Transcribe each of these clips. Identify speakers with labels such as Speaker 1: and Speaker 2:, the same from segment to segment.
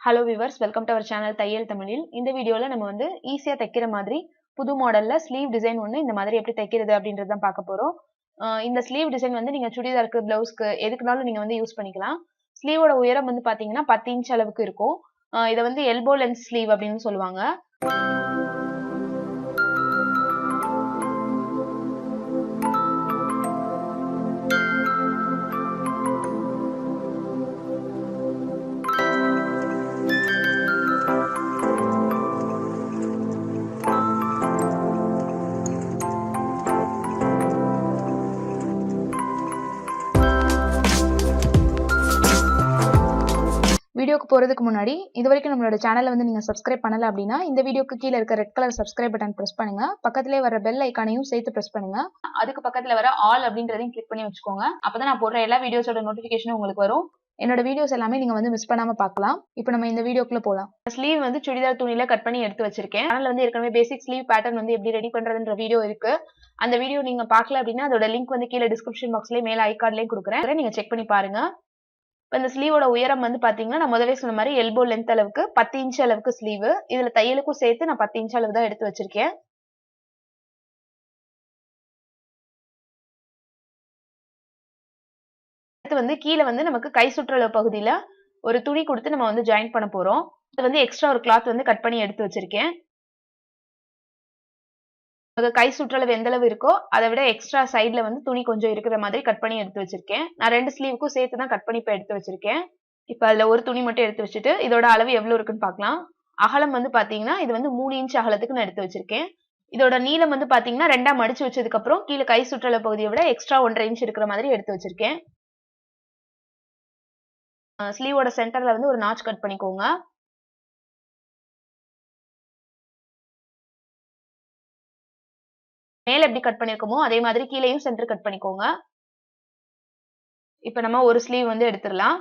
Speaker 1: Hello viewers, welcome to our channel Thaiyal Tamilil. இந்த வீடியோல நம்ம வந்து ஈஸியா தைக்கிற மாதிரி புது மாடல்ல ஸ்லீவ் டிசைன் ஒன்னு இந்த மாதிரி எப்படி தைக்கிறது அப்படின்றத தான் பார்க்க போறோம். இந்த ஸ்லீவ் டிசைன் வந்து நீங்க சுடிதாருக்கு, ப்ளவுஸ்க்கு எதுக்குனாலும் நீங்க வந்து யூஸ் பண்ணிக்கலாம். ஸ்லீவோட உயரம் வந்து பாத்தீங்கன்னா 10 இன்ச் அளவுக்கு இருக்கும். இத வந்து எல்போ லென்த் ஸ்லீவ் அப்படின்னு சொல்லுவாங்க. வீடியோக்கு போறதுக்கு முன்னாடி இதுவரைக்கும் நம்மளோட சேனலை வந்து நீங்க சப்ஸ்கிரைப் பண்ணல அப்படின்னா இந்த வீடியோக்கு கீழே இருக்க red colour subscribe button press பண்ணுங்க. பக்கத்திலே வர பெல் ஐக்கானையும் சேர்த்து பிரஸ் பண்ணுங்க. அதுக்கு பக்கத்துல வர ஆல் அப்படின்றதையும் கிளிக் பண்ணி வச்சுக்கோங்க. அப்பதான் நான் போடுற எல்லா வீடியோஸோட நோட்டிபிகேஷனும் உங்களுக்கு வரும். என்னோட வீடியோஸ் எல்லாமே நீங்க வந்து மிஸ் பண்ணாம பார்க்கலாம். இப்போ நம்ம இந்த வீடியோக்குள்ள போலாம். ஸ்லீவ் வந்து சுடிதார் துணியில கட் பண்ணி எடுத்து வச்சிருக்கேன். சேனல்ல வந்து ஏற்கனவே பேசிக் ஸ்லீவ் பேட்டர்ன் வந்து எப்படி ரெடி பண்றதுன்ற வீடியோ இருக்கு. அந்த வீடியோ நீங்க பார்க்கல அப்படின்னா அதோட லிங்க் வந்து கீழே டிஸ்கிரிப்ஷன் பாக்ஸ்லயே மேல ஐ கார்ட்லயும் கொடுக்குறேன். நீங்க செக் பண்ணி பாருங்க. இந்த ஸ்லீவோட உயரம் வந்து பாத்தீங்கன்னா நான் முதலே சொன்ன மாதிரி எல்போ லென்த் அளவுக்கு 10 இன்ச் அளவுக்கு ஸ்லீவ். இதுல தையலுக்கும் சேர்த்து நான் 10 இன்ச் அளவு தான் எடுத்து வச்சிருக்கேன். அடுத்து வந்து கீழே வந்து நமக்கு கை சுற்றளவு பகுதியில ஒரு துணி கொடுத்து நம்ம வந்து ஜாயின் பண்ண போறோம். அது வந்து எக்ஸ்ட்ரா ஒரு கிளாத் வந்து கட் பண்ணி எடுத்து வச்சிருக்கேன். கை சுற்றளவு எந்த அளவு இருக்கோ அதை விட எக்ஸ்ட்ரா சைட்ல வந்து துணி கொஞ்சம் இருக்கிற மாதிரி கட் பண்ணி எடுத்து வச்சிருக்கேன். நான் 2 ஸ்லீவுக்கும் சேர்த்து தான் கட் பண்ணி இப்ப எடுத்து வச்சிருக்கேன். இப்ப அதுல ஒரு துணி மட்டும் எடுத்து வச்சுட்டு இதோட அளவு எவ்வளவு இருக்குன்னு பார்க்கலாம். அகலம் வந்து பாத்தீங்கன்னா இது வந்து 3 இன்ச் அகலத்துக்கு நான் எடுத்து வச்சிருக்கேன். இதோட நீளம் வந்து பாத்தீங்கன்னா 2ஆ மடிச்சு வச்சதுக்கு அப்புறம் கீழே கை சுற்றளவு பகுதியை விட எக்ஸ்ட்ரா 1.5 இன்ச் இருக்கிற மாதிரி எடுத்து வச்சிருக்கேன். ஸ்லீவோட சென்டர்ல வந்து ஒரு நாட்ச் கட் பண்ணிக்கோங்க. மேல எப்படி கட் பண்ணிருக்கோமோ அதே மாதிரி கீழேயும் சென்டர் கட் பண்ணிக்கோங்க. இப்ப நம்ம ஒரு ஸ்லீவ் வந்து எடுத்துடலாம்.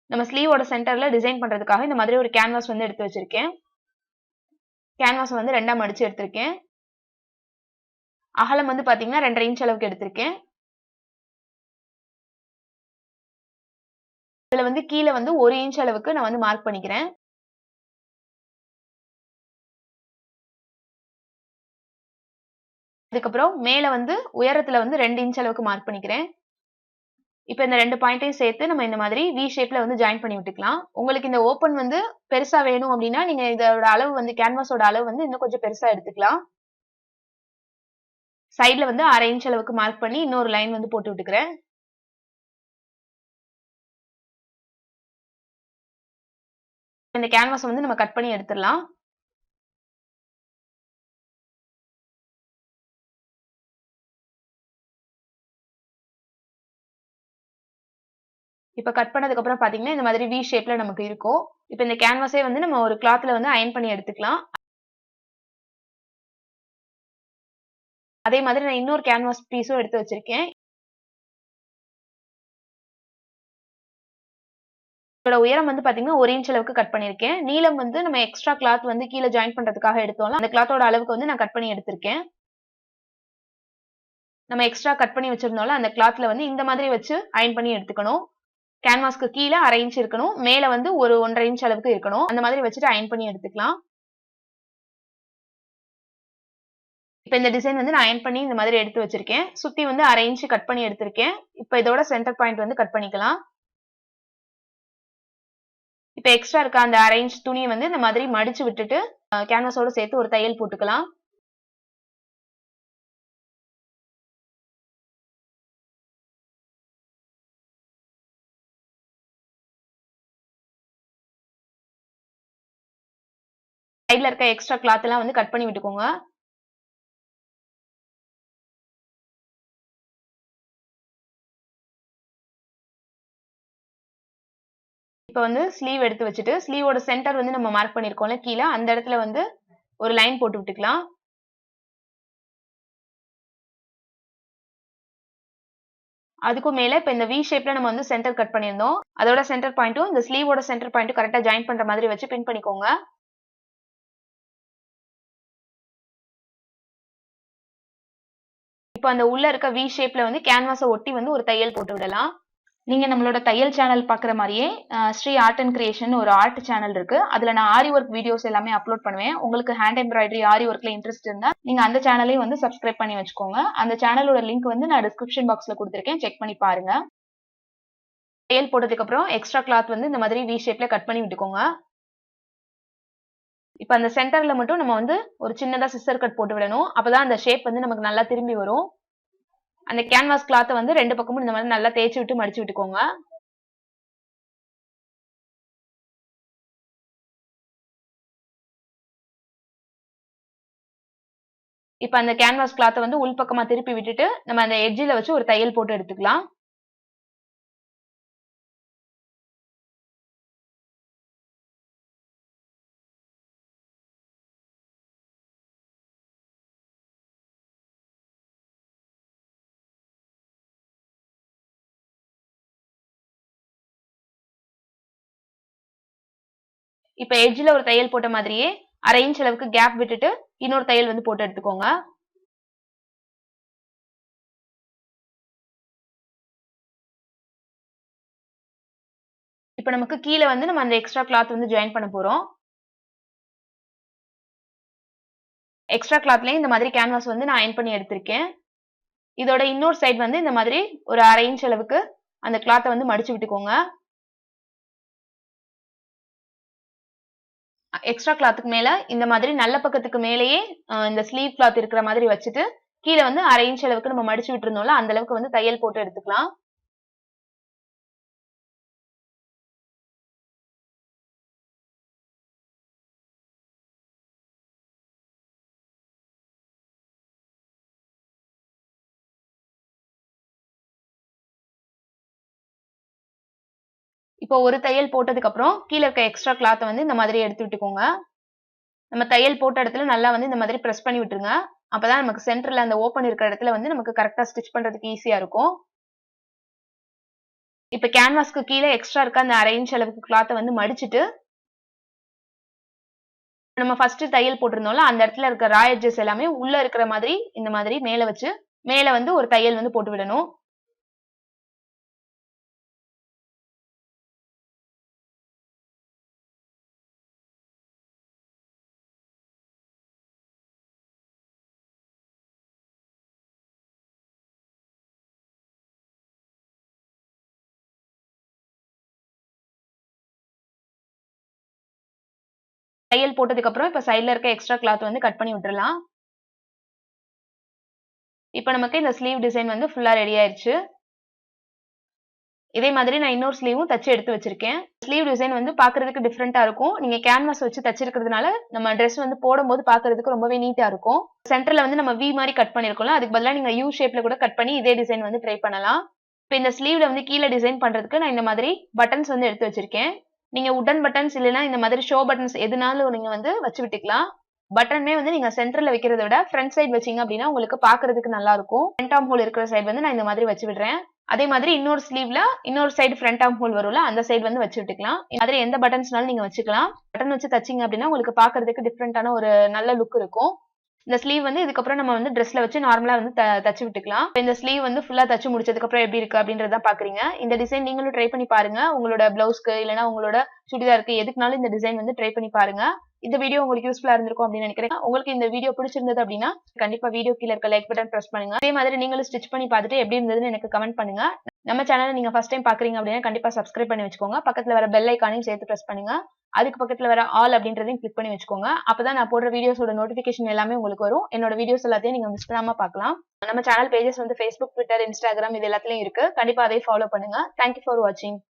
Speaker 1: நம்ம ஸ்லீவோட சென்டர்ல டிசைன் பண்றதுக்காக இந்த மாதிரி ஒரு கேன்வாஸ் வந்து எடுத்து வச்சிருக்கேன். கேன்வாஸ் வந்து 2ஆ மடிச்சு எடுத்திருக்கேன். அகலம் வந்து பாத்தீங்கன்னா 2.5 இன்ச் அளவுக்கு எடுத்திருக்கேன். இதுல வந்து கீழே வந்து 1 இன்ச் அளவுக்கு நான் வந்து மார்க் பண்ணிக்கிறேன். அதுக்கப்புறம் மேல வந்து உயரத்துல வந்து 2 இன்ச் அளவுக்கு மார்க் பண்ணிக்கிறேன். இப்ப இந்த 2 பாயிண்டையும் சேர்த்து நம்ம இந்த மாதிரி வி ஷேப்ல வந்து ஜாயின் பண்ணி விட்டுக்கலாம். உங்களுக்கு இந்த ஓபன் வந்து பெருசா வேணும் அப்படின்னா நீங்க இதோட அளவு வந்து கேன்வாஸோட அளவு வந்து இன்னும் கொஞ்சம் பெருசா எடுத்துக்கலாம். சைட்ல வந்து 1/2 இன்ச் அளவுக்கு மார்க் பண்ணி இன்னொரு லைன் வந்து போட்டு விட்டுக்கிறேன். இந்த கேன்வாஸ் வந்து நம்ம கட் பண்ணி எடுத்துடலாம். இப்ப கட் பண்ணதுக்கு அப்புறம் பாத்தீங்கன்னா இந்த மாதிரி வி ஷேப்ல நமக்கு இருக்கும். இப்ப இந்த கேன்வாஸே வந்து நம்ம ஒரு கிளாத்ல வந்து அயன் பண்ணி எடுத்துக்கலாம். அதே மாதிரி நான் இன்னொரு கேன்வாஸ் பீஸும் எடுத்து வச்சிருக்கேன். இதோட உயரம் வந்து பாத்தீங்கன்னா 1 இன்ச் அளவுக்கு கட் பண்ணிருக்கேன். நீளம் வந்து நம்ம எக்ஸ்ட்ரா கிளாத் வந்து கீழே ஜாயின் பண்றதுக்காக எடுத்தோம்ல அந்த கிளாத்தோட அளவுக்கு வந்து நான் கட் பண்ணி எடுத்திருக்கேன். நம்ம எக்ஸ்ட்ரா கட் பண்ணி வச்சிருந்தோம்ல அந்த கிளாத்ல வந்து இந்த மாதிரி வச்சு அயன் பண்ணி எடுத்துக்கணும். கேன்வாஸ்க்கு கீழே 1/2 இன்ச் இருக்கணும். மேல வந்து ஒரு 1.5 இன்ச் அளவுக்கு இருக்கணும். அந்த மாதிரி வச்சுட்டு அயன் பண்ணி எடுத்துக்கலாம். இப்ப இந்த டிசைன் வந்து நான் அயன் பண்ணி இந்த மாதிரி எடுத்து வச்சிருக்கேன். சுத்தி வந்து 1/2 இன்ச் கட் பண்ணி எடுத்திருக்கேன். இப்ப இதோட சென்டர் பாயிண்ட் வந்து கட் பண்ணிக்கலாம். இப்ப எக்ஸ்ட்ரா இருக்க அந்த 1/2 இன்ச் துணியை வந்து இந்த மாதிரி மடிச்சு விட்டுட்டு கேன்வாஸோட சேர்த்து ஒரு தையல் போட்டுக்கலாம். சைடுல இருக்க எக்ஸ்ட்ரா கிளாத் எல்லாம் வந்து கட் பண்ணி விட்டுக்கோங்க. இப்ப வந்து ஸ்லீவ் எடுத்து வச்சுட்டு ஸ்லீவோட சென்டர் வந்து நம்ம மார்க் பண்ணிருக்கோம்ல கீழே அந்த இடத்துல வந்து ஒரு லைன் போட்டு விட்டுக்கலாம். அதுக்கும் மேல இப்ப இந்த வி ஷேப்ல நம்ம வந்து சென்டர் கட் பண்ணியிருந்தோம். அதோட சென்டர் பாயிண்ட்டும் இந்த ஸ்லீவோட சென்டர் பாயிண்ட்டும் கரெக்டா ஜாயின் பண்ற மாதிரி வச்சு பின் பண்ணிக்கோங்க. இப்ப அந்த உள்ள இருக்க வி ஷேப்ல வந்து கேன்வாஸை ஒட்டி வந்து ஒரு தையல் போட்டு விடலாம். நீங்க நம்மளோட தையல் சேனல் பாக்குற மாதிரியே ஸ்ரீ ஆர்ட் அண்ட் கிரியேஷன் ஒரு ஆர்ட் சேனல் இருக்கு. அதுல நான் ஆரி ஒர்க் வீடியோஸ் எல்லாமே அப்லோட் பண்ணுவேன். உங்களுக்கு ஹேண்ட் எம்ப்ராய்டரி ஆரி ஒர்க்ல இன்ட்ரெஸ்ட் இருந்தா நீங்க அந்த சேனலையும் வந்து சப்ஸ்கிரைப் பண்ணி வச்சுக்கோங்க. அந்த சேனலோட லிங்க் வந்து நான் டிஸ்கிரிப்ஷன் பாக்ஸ்ல கொடுத்திருக்கேன். செக் பண்ணி பாருங்க. தையல் போட்டதுக்கு அப்புறம் எக்ஸ்ட்ரா கிளாத் வந்து இந்த மாதிரி வி ஷேப்ல கட் பண்ணி விட்டுக்கோங்க. இப்ப அந்த சென்டர்ல மட்டும் நம்ம வந்து ஒரு சின்னதா சிசர் கட் போட்டு விடணும். அப்பதான் அந்த ஷேப் வந்து நமக்கு நல்லா திரும்பி வரும். அந்த கேன்வாஸ் கிளாத்தை வந்து 2 பக்கமும் இந்த மாதிரி நல்லா தேய்ச்சி விட்டு மடிச்சு விட்டுக்கோங்க. இப்ப அந்த கேன்வாஸ் கிளாத்தை வந்து உள் பக்கமா திருப்பி விட்டுட்டு நம்ம அந்த எட்ஜில வச்சு ஒரு தையல் போட்டு எடுத்துக்கலாம். இப்ப எட்ஜ்ல ஒரு தையல் போட்ட மாதிரியே 1/2 இன்ச் அளவுக்கு கேப் விட்டுட்டு இன்னொரு தையல் வந்து போட்டு எடுத்துக்கோங்க. இப்ப நமக்கு கீழே வந்து நம்ம அந்த எக்ஸ்ட்ரா கிளாத் வந்து ஜாயின் பண்ண போறோம். எக்ஸ்ட்ரா கிளாத்லயும் இந்த மாதிரி கேன்வாஸ் வந்து நான் அயன் பண்ணி எடுத்திருக்கேன். இதோட இன்னொரு சைடு வந்து இந்த மாதிரி ஒரு 1/2 இன்ச் அளவுக்கு அந்த கிளாத்தை வந்து மடிச்சு விட்டுக்கோங்க. எக்ஸ்ட்ரா கிளாத்துக்கு மேல இந்த மாதிரி நல்ல பக்கத்துக்கு மேலேயே இந்த ஸ்லீவ் கிளாத் இருக்கிற மாதிரி வச்சுட்டு கீழே வந்து 1/2 இன்ச் அளவுக்கு நம்ம மடிச்சு விட்டுருந்தோம்ல அந்த அளவுக்கு வந்து தையல் போட்டு எடுத்துக்கலாம். இப்போ ஒரு தையல் போட்டதுக்கு அப்புறம் கீழே இருக்க எக்ஸ்ட்ரா கிளாத்தை வந்து இந்த மாதிரி எடுத்து விட்டுக்கோங்க. நம்ம தையல் போட்ட இடத்துல நல்லா வந்து இந்த மாதிரி பிரஸ் பண்ணி விட்டுருங்க. அப்பதான் நமக்கு சென்டர்ல அந்த ஓப்பன் இருக்கிற இடத்துல வந்து நமக்கு கரெக்டா ஸ்டிச் பண்றதுக்கு ஈஸியா இருக்கும். இப்ப கேன்வாஸ்க்கு கீழே எக்ஸ்ட்ரா இருக்க அந்த 1/2 இன்ச் அளவுக்கு கிளாத்தை வந்து மடிச்சிட்டு நம்ம ஃபர்ஸ்ட் தையல் போட்டிருந்தோம்ல அந்த இடத்துல இருக்க ரா எட்ஜஸ் எல்லாமே உள்ள இருக்கிற மாதிரி இந்த மாதிரி மேல வச்சு மேல வந்து ஒரு தையல் வந்து போட்டு விடணும். தையல் போட்டதுக்கு அப்புறம் இப்ப சைடுல இருக்க எக்ஸ்ட்ரா கிளாத் வந்து கட் பண்ணி விட்டுறலாம். இப்ப நமக்கு இந்த ஸ்லீவ் டிசைன் வந்து ஃபுல்லா ரெடி ஆயிருச்சு. இதே மாதிரி நான் இன்னொரு ஸ்லீவும் தச்சு எடுத்து வச்சிருக்கேன். ஸ்லீவ் டிசைன் வந்து பாக்குறதுக்கு டிஃப்ரெண்டா இருக்கும். நீங்க கேன்வாஸ் வச்சு தச்சிருக்கிறதுனால நம்ம ட்ரெஸ் வந்து போடும்போது பாக்குறதுக்கு ரொம்பவே நீட்டா இருக்கும். சென்டர்ல வந்து நம்ம வி மாதிரி கட் பண்ணிருக்கோம்ல அதுக்கு பதிலா நீங்க யூ ஷேப்ல கூட கட் பண்ணி இதே டிசைன் வந்து ட்ரை பண்ணலாம். இப்ப இந்த ஸ்லீவ்ல வந்து கீழே டிசைன் பண்றதுக்கு நான் இந்த மாதிரி பட்டன்ஸ் வந்து எடுத்து வச்சிருக்கேன். நீங்க உட்டன் பட்டன்ஸ் இல்லைன்னா இந்த மாதிரி ஷோ பட்டன்ஸ் எதுனாலும் நீங்க வந்து வச்சு விட்டுக்கலாம். பட்டனுமே வந்து நீங்க சென்டர்ல வைக்கிறத விட ஃப்ரண்ட் சைடு வச்சீங்க அப்படின்னா உங்களுக்கு பாக்குறதுக்கு நல்லா இருக்கும். ஃப்ரண்ட் ஆர்ம் ஹோல் இருக்கிற சைடு வந்து நான் இந்த மாதிரி வச்சு விடுறேன். அதே மாதிரி இன்னொரு ஸ்லீவ்ல இன்னொரு சைடு ஃப்ரண்ட் ஆர்ம் ஹோல் வரும்ல அந்த சைடு வந்து வச்சு விட்டுக்கலாம். இந்த மாதிரி எந்த பட்டன்ஸ்னாலும் நீங்க வச்சுக்கலாம். பட்டன் வச்சு தச்சீங்க அப்படின்னா உங்களுக்கு பாக்குறதுக்கு டிஃப்ரெண்டான ஒரு நல்ல லுக் இருக்கும். இந்த ஸ்லீவ் வந்து இதுக்கப்புறம் நம்ம வந்து ட்ரெஸ்ல வச்சு நார்மலா வந்து தச்சு விட்டுக்கலாம். இந்த ஸ்லீவ் வந்து ஃபுல்லா தச்சு முடிச்சதுக்கு அப்புறம் எப்படி இருக்கு அப்படின்றத பாக்குறீங்க. இந்த டிசைன் நீங்களும் ட்ரை பண்ணி பாருங்க. உங்களோட பிளவுஸ்க்கு இல்லைன்னா உங்களோட சுடிதாருக்கு எதுக்குனாலும் இந்த டிசைன் வந்து ட்ரை பண்ணி பாருங்க. இந்த வீடியோ உங்களுக்கு யூஸ்ஃபுல்லா இருந்திருக்கும் அப்படின்னு நினைக்கிறேன். உங்களுக்கு இந்த வீடியோ பிடிச்சிருந்தது அப்படின்னா கண்டிப்பா வீடியோ கீழே இருக்க லைக் பட்டன் பிரஸ் பண்ணுங்க. அதே மாதிரி நீங்களும் ஸ்டிச் பண்ணி பார்த்துட்டு எப்படி இருந்ததுன்னு எனக்கு கமெண்ட் பண்ணுங்க. நம்ம சேனலை நீங்க ஃபர்ஸ்ட் டைம் பாக்குறீங்க அப்படின்னா கண்டிப்பா சப்ஸ்கிரைப் பண்ணி வச்சுக்கோங்க. பக்கத்துல வர பெல் ஐக்கானையும் சேர்த்து பிரஸ் பண்ணுங்க. அதுக்கு பக்கத்துல வர ஆல் அப்படின்றதையும் கிளிக் பண்ணி வச்சுக்கோங்க. அப்பதான் நான் போடுற வீடியோஸோட நோட்டிபிகேஷன் எல்லாமே உங்களுக்கு வரும். என்னோட வீடியோஸ் எல்லாத்தையும் நீங்க மிஸ் பண்ணாம பார்க்கலாம். நம்ம சேனல் பேஜஸ் வந்து Facebook, Twitter, Instagram இது எல்லாத்துலயும் இருக்கு. கண்டிப்பா அதை ஃபாலோ பண்ணுங்க. தேங்க்யூ ஃபார் வாட்சிங்.